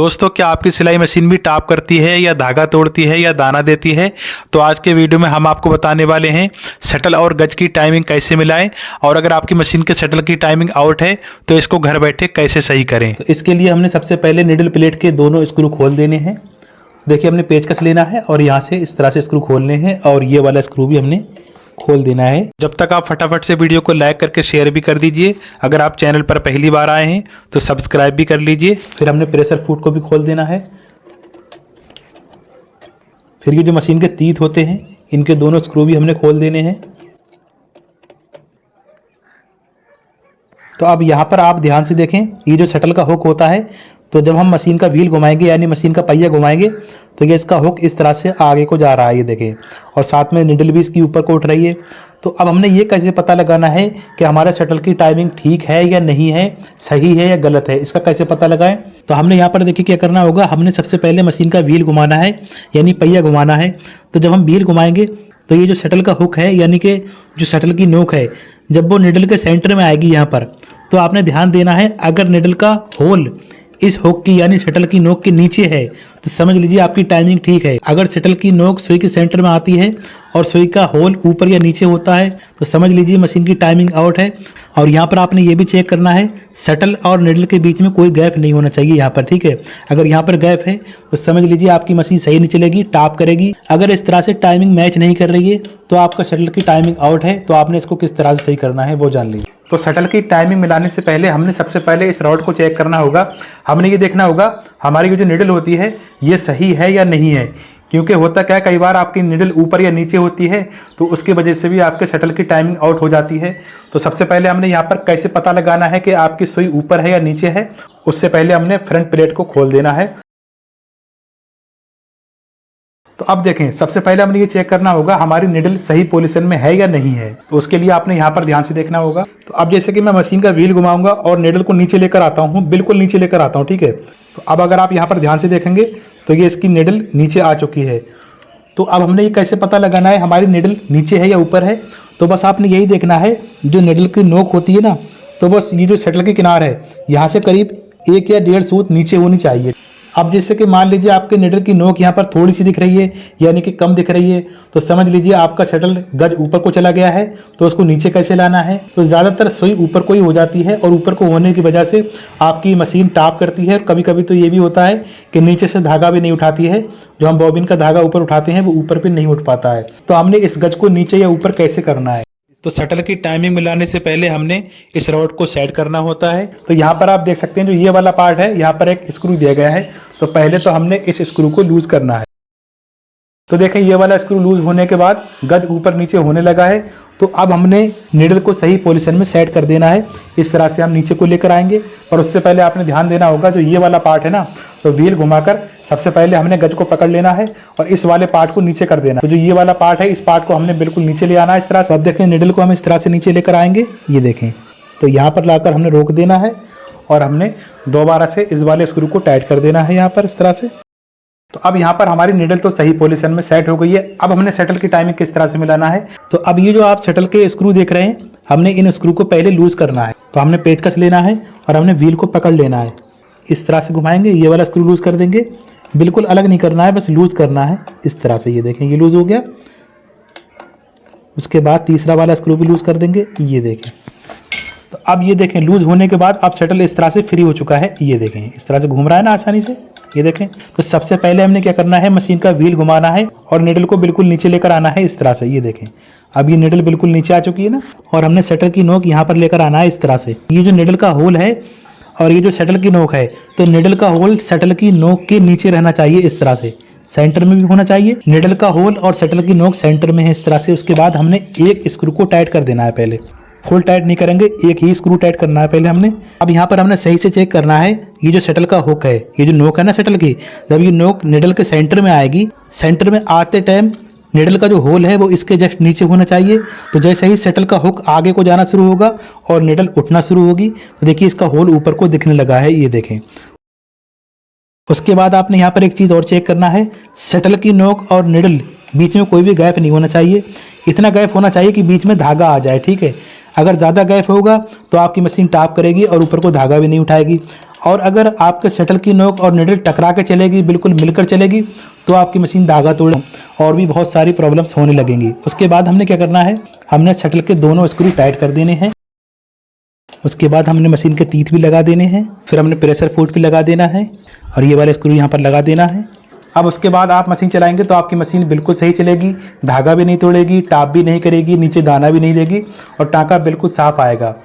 दोस्तों, क्या आपकी सिलाई मशीन भी टाप करती है या धागा तोड़ती है या दाना देती है? तो आज के वीडियो में हम आपको बताने वाले हैं शटल और गज की टाइमिंग कैसे मिलाएं, और अगर आपकी मशीन के शटल की टाइमिंग आउट है तो इसको घर बैठे कैसे सही करें। तो इसके लिए हमने सबसे पहले निडल प्लेट के दोनों स्क्रू खोल देने हैं। देखिए, हमने पेचकस लेना है और यहाँ से इस तरह से स्क्रू खोलने हैं और ये वाला स्क्रू भी हमने खोल देना है। जब तक आप फटाफट से वीडियो को लाइक करके शेयर भी कर दीजिए। अगर आप चैनल पर पहली बार आए हैं तो सब्सक्राइब भी कर लीजिए। फिर हमने प्रेशर फूट को भी खोल देना है। फिर ये जो मशीन के तीत होते हैं इनके दोनों स्क्रू भी हमने खोल देने हैं। तो अब यहाँ पर आप ध्यान से देखें, ये जो शटल का हुक होता है, तो जब हम मशीन का व्हील घुमाएंगे यानी मशीन का पहिया घुमाएंगे तो ये इसका हुक इस तरह से आगे को जा रहा है, ये देखें, और साथ में निडल भी इसकी ऊपर को उठ रही है। तो अब हमने ये कैसे पता लगाना है कि हमारे शटल की टाइमिंग ठीक है या नहीं है, सही है या गलत है, इसका कैसे पता लगाएं? तो हमने यहाँ पर देखिए क्या करना होगा। हमने सबसे पहले मशीन का व्हील घुमाना है यानी पहिया घुमाना है। तो जब हम व्हील घुमाएंगे तो ये जो शटल का हुक है यानी कि जो शटल की नोक है, जब वो निडल के सेंटर में आएगी यहाँ पर, तो आपने ध्यान देना है अगर निडल का होल इस हुक की यानी शटल की नोक के नीचे है तो समझ लीजिए आपकी टाइमिंग ठीक है। अगर शटल की नोक सुई के सेंटर में आती है और सुई का होल ऊपर या नीचे होता है तो समझ लीजिए मशीन की टाइमिंग आउट है। और यहाँ पर आपने ये भी चेक करना है शटल और निडल के बीच में कोई गैप नहीं होना चाहिए यहाँ पर, ठीक है। अगर यहाँ पर गैप है तो समझ लीजिए आपकी मशीन सही नहीं चलेगी, टाप करेगी। अगर इस तरह से टाइमिंग मैच नहीं कर रही है तो आपका शटल की टाइमिंग आउट है। तो आपने इसको किस तरह से सही करना है वो जान लीजिए। तो शटल की टाइमिंग मिलाने से पहले हमने सबसे पहले इस रॉड को चेक करना होगा। हमने ये देखना होगा हमारी ये जो निडल होती है ये सही है या नहीं है, क्योंकि होता क्या है, कई बार आपकी निडल ऊपर या नीचे होती है तो उसकी वजह से भी आपके शटल की टाइमिंग आउट हो जाती है। तो सबसे पहले हमने यहाँ पर कैसे पता लगाना है कि आपकी सुई ऊपर है या नीचे है, उससे पहले हमने फ्रंट प्लेट को खोल देना है। तो अब देखें, सबसे पहले हमने ये चेक करना होगा हमारी निडल सही पोजीशन में है या नहीं है। तो उसके लिए आपने यहाँ पर ध्यान से देखना होगा। तो अब जैसे कि मैं मशीन का व्हील घुमाऊंगा और निडल को नीचे लेकर आता हूँ, बिल्कुल नीचे लेकर आता हूँ, ठीक है। तो अब अगर आप यहाँ पर ध्यान से देखेंगे तो ये इसकी निडल नीचे आ चुकी है। तो अब हमने ये कैसे पता लगाना है हमारी निडल नीचे है या ऊपर है? तो बस आपने यही देखना है, जो निडल की नोक होती है ना, तो बस ये जो शटल की किनार है यहाँ से करीब 1 या 1.5 सूत नीचे होनी चाहिए। अब जैसे कि मान लीजिए आपके निडल की नोक यहाँ पर थोड़ी सी दिख रही है यानी कि कम दिख रही है, तो समझ लीजिए आपका शटल गज ऊपर को चला गया है। तो उसको नीचे कैसे लाना है? तो ज़्यादातर सुई ऊपर को ही हो जाती है और ऊपर को होने की वजह से आपकी मशीन टाप करती है। कभी कभी तो ये भी होता है कि नीचे से धागा भी नहीं उठाती है, जो हम बॉबिन का धागा ऊपर उठाते हैं वो ऊपर भी नहीं उठ पाता है। तो हमने इस गज को नीचे या ऊपर कैसे करना है? तो शटल की टाइमिंग मिलाने से पहले हमने इस रॉड को सेट करना होता है। तो यहाँ पर आप देख सकते हैं जो ये वाला पार्ट है, यहाँ पर एक स्क्रू दिया गया है। तो पहले तो हमने इस स्क्रू को लूज करना है। तो देखें, ये वाला स्क्रू लूज होने के बाद गज ऊपर नीचे होने लगा है। तो अब हमने निडल को सही पोजीशन में सेट कर देना है। इस तरह से हम नीचे को लेकर आएंगे। और उससे पहले आपने ध्यान देना होगा जो ये वाला पार्ट है ना, तो व्हील घुमाकर सबसे पहले हमने गज को पकड़ लेना है और इस वाले पार्ट को नीचे कर देना। तो जो ये वाला पार्ट है, इस पार्ट को हमने बिल्कुल नीचे ले आना है इस तरह से। अब देखें, निडल को हम इस तरह से नीचे लेकर आएंगे, ये देखें। तो यहाँ पर लाकर हमने रोक देना है और हमने दोबारा से इस वाले स्क्रू को टाइट कर देना है यहाँ पर इस तरह से। तो अब यहाँ पर हमारी निडल तो सही पोजीशन में सेट हो गई है। अब हमने शटल की टाइमिंग किस तरह से मिलाना है? तो अब ये जो आप शटल के स्क्रू देख रहे हैं, हमने इन स्क्रू को पहले लूज करना है। तो हमने पेचकस लेना है और हमने व्हील को पकड़ लेना है, इस तरह से घुमाएंगे, ये वाला स्क्रू लूज कर देंगे। बिल्कुल अलग नहीं करना है, बस लूज करना है इस तरह से। ये देखें, ये लूज हो गया। उसके बाद तीसरा वाला स्क्रू भी लूज कर देंगे, ये देखें। तो अब ये देखें, लूज होने के बाद अब शटल इस तरह से फ्री हो चुका है, ये देखें, इस तरह से घूम रहा है ना आसानी से, ये देखें। तो सबसे पहले हमने क्या करना है, मशीन का व्हील घुमाना है और निडल को बिल्कुल नीचे लेकर आना है इस तरह से, ये देखें। अब ये निडल बिल्कुल नीचे आ चुकी है ना, और हमने शटल की नोक यहाँ पर लेकर आना है इस तरह से। ये जो निडल का होल है और ये जो शटल की नोक है, तो निडल का होल शटल की नोक के नीचे रहना चाहिए इस तरह से, सेंटर में भी होना चाहिए। निडल का होल और शटल की नोक सेंटर में है इस तरह से। उसके बाद हमने एक स्क्रू को टाइट कर देना है, पहले फुल टाइट नहीं करेंगे, एक ही स्क्रू टाइट करना है पहले हमने। अब यहाँ पर हमने सही से चेक करना है, ये जो शटल का हुक है, ये जो नोक है ना शटल की, जब ये नोक निडल के सेंटर में आएगी, सेंटर में आते टाइम निडल का जो होल है वो इसके जस्ट नीचे होना चाहिए। तो जैसे ही शटल का हुक आगे को जाना शुरू होगा और निडल उठना शुरू होगी, तो देखिए इसका होल ऊपर को दिखने लगा है, ये देखें। उसके बाद आपने यहाँ पर एक चीज़ और चेक करना है, शटल की नोक और निडल बीच में कोई भी गैप नहीं होना चाहिए। इतना गैप होना चाहिए कि बीच में धागा आ जाए, ठीक है। अगर ज़्यादा गैप होगा तो आपकी मशीन टाप करेगी और ऊपर को धागा भी नहीं उठाएगी। और अगर आपके शटल की नोक और निडल टकरा के चलेगी, बिल्कुल मिलकर चलेगी, तो आपकी मशीन धागा तोड़ और भी बहुत सारी प्रॉब्लम्स होने लगेंगी। उसके बाद हमने क्या करना है, हमने शटल के दोनों स्क्रू टाइट कर देने हैं। उसके बाद हमने मशीन के तीथ भी लगा देने हैं, फिर हमने प्रेशर फुट भी लगा देना है और ये वाले स्क्रू यहाँ पर लगा देना है। अब उसके बाद आप मशीन चलाएंगे तो आपकी मशीन बिल्कुल सही चलेगी, धागा भी नहीं तोड़ेगी, टाप भी नहीं करेगी, नीचे दाना भी नहीं देगी और टाँका बिल्कुल साफ आएगा।